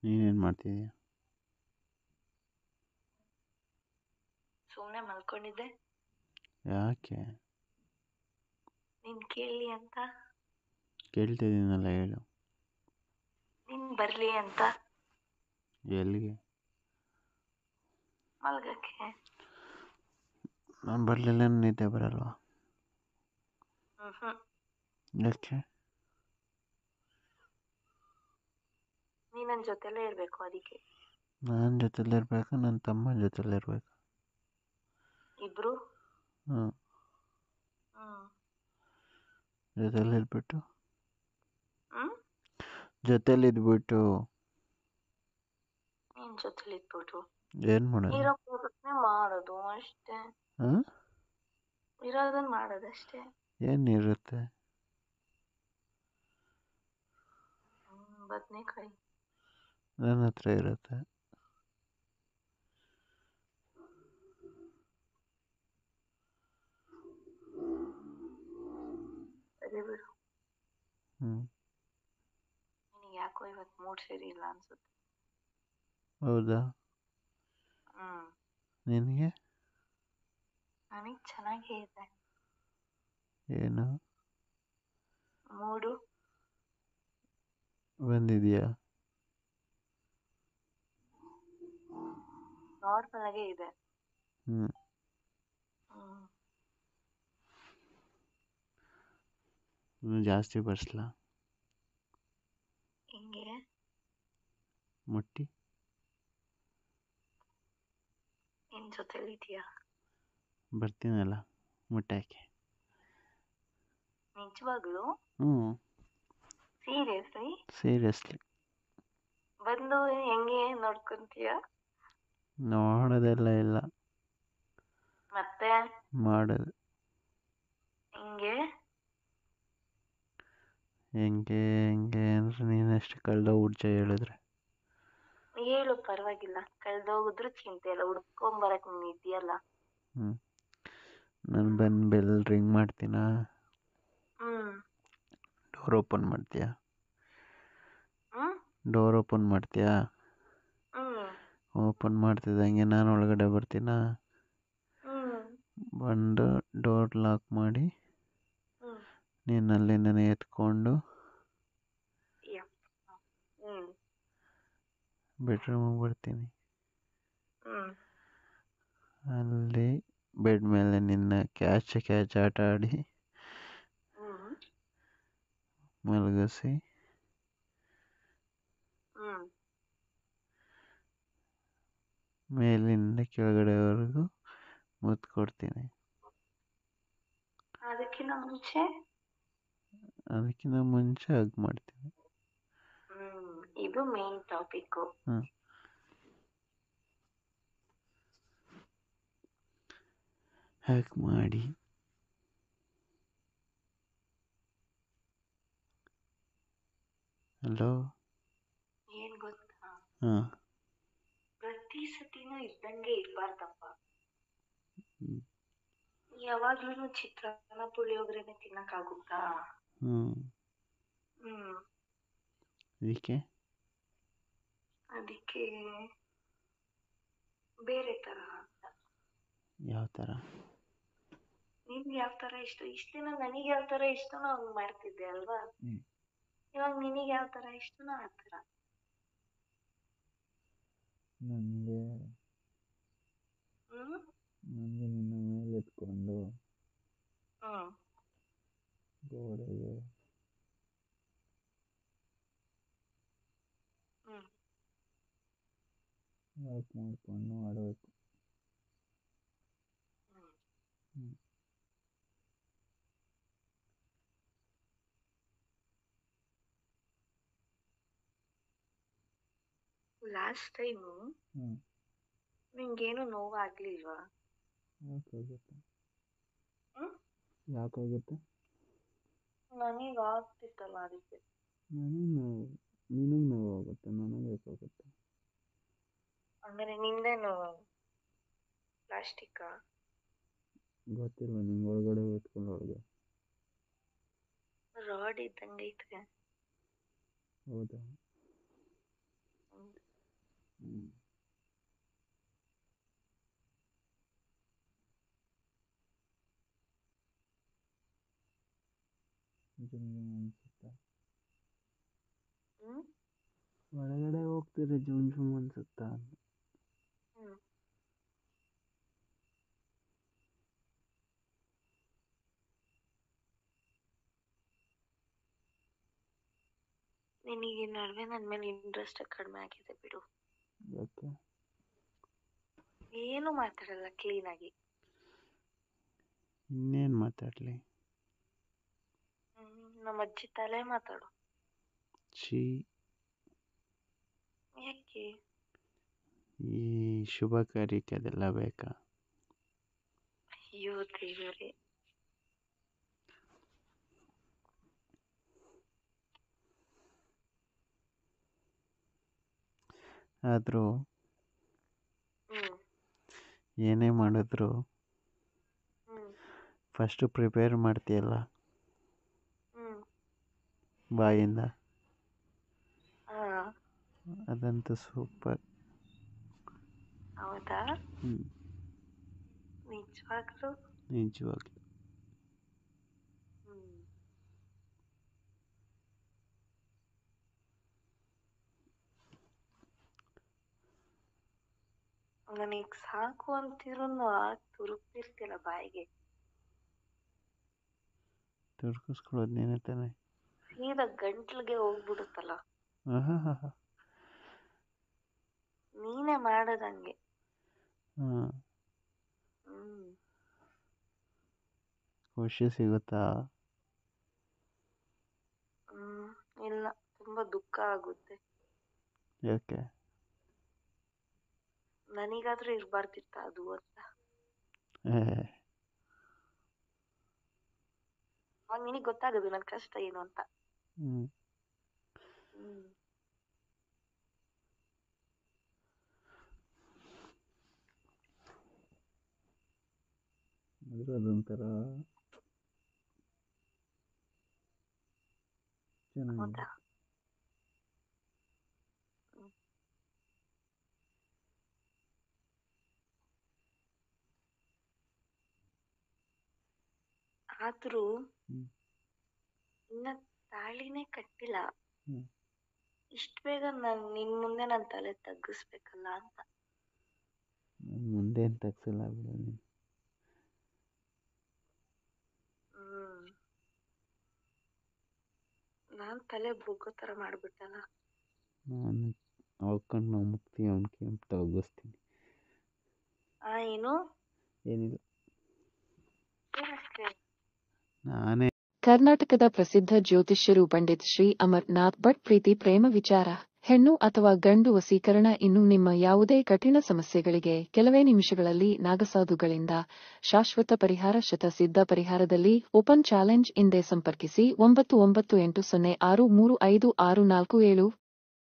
ನೀನೇನು ಮಾಡ್ತಿದ್ದೀಯ? ಸುಮ್ಮನೆ ಮಲ್ಕೊಂಡಿದ್ದೆ. ಯಾಕೆ? ನೀನ್ ಕೇಳಲಿ ಅಂತ. ಕೇಳ್ತಿದ್ದೀನಲ್ಲ, ಹೇಳು. ನೀನ್ ಬರ್ಲಿ ಅಂತ. ಎಲ್ಲಿಗೆ? ಮಲ್ಗಕ್ಕೆ. ನಾನು ಬರಲಿಲ್ಲ, ನಿದ್ದೆ ಬರಲ್ವಾ? ಯಾಕೆ? ನೀ ನನ್ನ ಜೊತೆಲೇ ಇರಬೇಕು, ಅದಕ್ಕೆ. ನನ್ನ ಜೊತೆಲಿರ್ಬೇಕಾ, ನನ್ನ ತಮ್ಮನ ಜೊತೆಲಿರ್ಬೇಕಾ? ಇಬ್ರು. ಹಾಂ. ಜೊತೆಲಿದ್ಬಿಟ್ಟು ಜೊತೆಲಿದ್ಬಿಟ್ಟು ನಿನ್ ಜೊತೆಲಿದ್ಬಿಟ್ಟು ಏನು ಮಾಡೋದು? ಇರೋ ಪ್ರಯತ್ನ ಮಾಡೋದು ಅಷ್ಟೇ. ಹಾಂ, ಇರೋದನ್ನ ಮಾಡೋದಷ್ಟೇ. ಏನಿರುತ್ತೆ? ಬದನೆಕಾಯಿ ನನ್ನ ಹತ್ರ ಇರುತ್ತೆ. ಸರಿ ಬಿಡು. ನಿನಗೆ ಯಾಕೋ ಇವತ್ತು ಮೂಡ್ ಸರಿ ಇಲ್ಲ ಅನ್ಸುತ್ತೆ. ಹೌದಾ? ನಿನಗೆ? ನನಗೆ ಚೆನ್ನಾಗೇ ಇದೆ. ಏನು ಮೂಡು ಬಂದಿದೆಯಾ? ನಾರ್ಮಲ್ ಆಗೇ ಇದೆ. ಜಾಸ್ತಿ ಬರ್ಸ್ಲಾ? ಹಿಂಗೆ ಮುಟ್ಟಿ ನಿನ್ ಜೊತೆಲಿದ್ಯಾ? ಬರ್ತೀನಲ್ಲ, ಮುಟ್ಟಾಕೆ. ನಿಜವಾಗ್ಲು? ಸೀರಿಯಸ್ಲಿ. ಬಂದು ಹೆಂಗೆ ನೋಡ್ಕೊಂತೀಯ? ನೋಡೋದೆಲ್ಲ ಇಲ್ಲ, ಮತ್ತೆ ಮಾಡೋದು. ಹಿಂಗೆ ಹೆಂಗೆ ಹೆಂಗೆ ಅಂದ್ರೆ ನೀನಷ್ಟು ಕಳೆದೋಗ್ಬಿಡ್ಚ ಹೇಳಿದ್ರೆ. ಹೇಳು, ಪರವಾಗಿಲ್ಲ. ಕಳೆದೋಗಿದ್ರು ಚಿಂತೆ ಇಲ್ಲ, ಹುಡ್ಕೊಂಬರಕ್ ನೀನು ಇದೆಯಲ್ಲ. ನಾನು ಬಂದು ಬೆಲ್ ರಿಂಗ್ ಮಾಡ್ತೀನ, ಡೋರ್ ಓಪನ್ ಮಾಡ್ತೀಯಾ? ಡೋರ್ ಓಪನ್ ಮಾಡ್ತೀಯಾ? ಓಪನ್ ಮಾಡ್ತಿದ್ದಂಗೆ ನಾನು ಒಳಗಡೆ ಬರ್ತೀನ, ಬಂದು ಡೋರ್ ಲಾಕ್ ಮಾಡಿ ನೀನಲ್ಲಿ ನನಗೆ ಎತ್ಕೊಂಡು ಬೆಡ್ರೂಮಿಗೆ ಬರ್ತೀನಿ. ಅಲ್ಲಿ ಬೆಡ್ ಮೇಲೆ ನಿನ್ನ ಕ್ಯಾಚ್ ಆಟ ಆಡಿ ಮಲಗಿಸಿ ಮೇಲಿಂದ ಕೆಳಗಡೆವರೆಗೂ ಮುತ್ತು ಕೊಡ್ತೀನಿ. ಅದಕ್ಕಿಂತ ಮುಂಚೆ ಹಗ್ ಮಾಡ್ತೀನಿ. ಇದು ಮೇನ್ ಟಾಪಿಕ್. ಹಗ್ ಮಾಡಿ ಹಲೋ, ಏನ್ ಗೊತ್ತಾ, ಹಾಂ, ಪ್ರತಿ ಸತಿನೂ ಇದ್ದಂಗೆ ಇರ್ಬಾರ್ದಪ್ಪ. ಯಾವಾಗ್ಲೂ ಚಿತ್ರಾನ್ನ ಪುಳಿಯೋಗರೆನೆ ತಿನ್ನಕ್ಕಾಗುತ್ತಾ? ಅದಕ್ಕೆ ಬೇರೆ ತರ ಅಂತ. ಯಾವ ತರ? ನಿನ್ಗೆ ಯಾವ ತರ ಇಷ್ಟ? ಇಷ್ಟ ದಿನ ನನಗೆ ಯಾವ ತರ ಇಷ್ಟನೋ ಹಂಗ್ ಮಾಡ್ತಿದ್ದೆ ಅಲ್ವಾ? ಇವಾಗ ನಿನಗೆ ಯಾವ ತರ ಇಷ್ಟನೋ ಆ ತರ. ನನಗೆ ನಿನ್ನ ಮೇಲೆ ಎತ್ಕೊಂಡು ಗೋಡೆಗೆ ಲಾಕ್ ಮಾಡ್ಕೊಂಡು ಆಡಬೇಕು. ಲಾಸ್ಟ್ ಟೈಮು ನಿಂಗೇನು ನೋವಾಗ್ಲಿಲ್ವಾ? ಯಾಕಾಗುತ್ತೆ? ನನಗೆ ಆಗ್ತಿತ್ತಲ್ಲ, ಅದಕ್ಕೆ. ನಿನಗೆ ನೋವಾಗುತ್ತೆ, ನನಗೆ ಯಾಕಾಗುತ್ತೆ? ಅಂದರೆ ನಿಂದೇನು ಪ್ಲಾಸ್ಟಿಕ್ಕಾ? ಗೊತ್ತಿಲ್ಲ, ನಿಂಗೆ ಒಳಗಡೆ ಎತ್ಕೊಂಡು ಹೊಡೆದೆ. ರಾಡ್ ಇದ್ದಂಗೆ ಐತೆ. ಹೌದಾ? ಜುಮ್ ಜುಮ್ ಅನ್ಸುತ್ತಾ? ಹ್ಮ್ ಒಳಗಡೆ ಹೋಗ್ತಿದ್ರೆ ಜುಮ್ ಜುಮ್ ಅನ್ಸುತ್ತಾ? ಹ್ಮ್ ನಿನಗೆ ಈ ನಡುವೆ ನನ್ನ ಮೇಲೆ ಇಂಟ್ರೆಸ್ಟ್ ಕಡಿಮೆ ಆಗಿದೆ ಬಿಡು. ಯಾಕೆ? ಏನು ಮಾತಾಡಲ್ಲ ಕ್ಲೀನಾಗಿ. ಇನ್ನೇನು ಮಾತಾಡಲಿ? ನಮ್ಮ ಅಜ್ಜಿ ತಲೆ ಮಾತಾಡು. ಛೀ, ಯಾಕೆ? ಈ ಶುಭ ಕಾರ್ಯಕ್ಕೆ ಅದೆಲ್ಲ ಬೇಕಾ? ಅಯ್ಯೋ ದೇವರೇ. ಆದರೂ ಹ್ಮ್ ಏನೇ ಮಾಡಿದ್ರು ಹ್ಮ್ ಫಸ್ಟು ಪ್ರಿಪೇರ್ ಮಾಡ್ತೀಯಲ್ಲ ಹ್ಮ್ ಬಾಯಿಂದ, ಹಾ ಅದಂತೂ ಸೂಪರ್. ಹೌದಾ? ನಿಜವಾಗ್ಲೂ? ನಿಜವಾಗ್ಲೂ. ಹ್ಮ್ ನನಗ್ ಸಾಕು ಅಂತಿರು ತುರುಕ್ತಿರ್ತಿಲ್ಲ ಬಾಯಿಗೆ. ತುರ್ಕಿಸ್ಕೊಳ್ಳೋದು ನೀನೇ ತಾನೆ? ಸೀದಾ ಗಂಟ್ಲಿಗೆ ಹೋಗ್ಬಿಡುತ್ತಲ್ಲ. ಆಹಾ. ನೀನೇ ಮಾಡೋದಂಗೆ. ಹಾಂ, ಹ್ಮ್ ಖುಷಿ ಸಿಗುತ್ತಾ? ಇಲ್ಲ, ತುಂಬಾ ದುಃಖ ಆಗುತ್ತೆ. ಯಾಕೆ? ನನಗಾದ್ರೂ ಇರ್ಬಾರ್ದಿತ್ತ ಅದು ಅಂತ. ಅವಾಗ ನಿನಗ್ ಗೊತ್ತಾಗದು ನನ್ ಕಷ್ಟ ಏನು ಅಂತ. ಹ್ಮ್ ಹ್ಮ್ ಆದರೂ ಅದೊಂಥರ ಚೆನ್ನಾಗಿದೆ. ಹೌದಾ? ಆದ್ರೂ ಇನ್ನ ತಾಳಿನೇ ಕಟ್ಟಿಲ್ಲ. ಇಷ್ಟ ಬೇಗ ನಿನ್ ಮುಂದೆ ನನ್ ತಲೆ ತಗ್ಗಿಸ್ಬೇಕಲ್ಲ ಅಂತ. ಮುಂದೇನು ತಗ್ಸಲ್ಲ ಬಿಡು ನೀನು. ನಾನ್ ತಲೆ ಬೊಗ್ಗೋ ತರ ಮಾಡ್ಬಿಟ್ಟಲ್ಲ. ನಾನು ಅವ್ಕೊಂಡು ನಾವು ಮುಕ್ತಿ ಅವನಿಗೆ ತಗ್ಗಿಸ್ತೀನಿ. ಏನು? ಏನಿಲ್ಲ, ಏನಕ್ಕೆ? ನಾನೇ. ಕರ್ನಾಟಕದ ಪ್ರಸಿದ್ಧ ಜ್ಯೋತಿಷ್ಯರು ಪಂಡಿತ್ ಶ್ರೀ ಅಮರ್ನಾಥ್ ಭಟ್ ಪ್ರೀತಿ ಪ್ರೇಮ ವಿಚಾರ, ಹೆಣ್ಣು ಅಥವಾ ಗಂಡು ವಶೀಕರಣ ಇನ್ನು ನಿಮ್ಮ ಯಾವುದೇ ಕಠಿಣ ಸಮಸ್ಯೆಗಳಿಗೆ ಕೆಲವೇ ನಿಮಿಷಗಳಲ್ಲಿ ನಾಗಸಾಧುಗಳಿಂದ ಶಾಶ್ವತ ಪರಿಹಾರ. ಶತಸಿದ್ಧ ಪರಿಹಾರದಲ್ಲಿ ಓಪನ್ ಚಾಲೆಂಜ್. ಹಿಂದೆ ಸಂಪರ್ಕಿಸಿ 9980635647.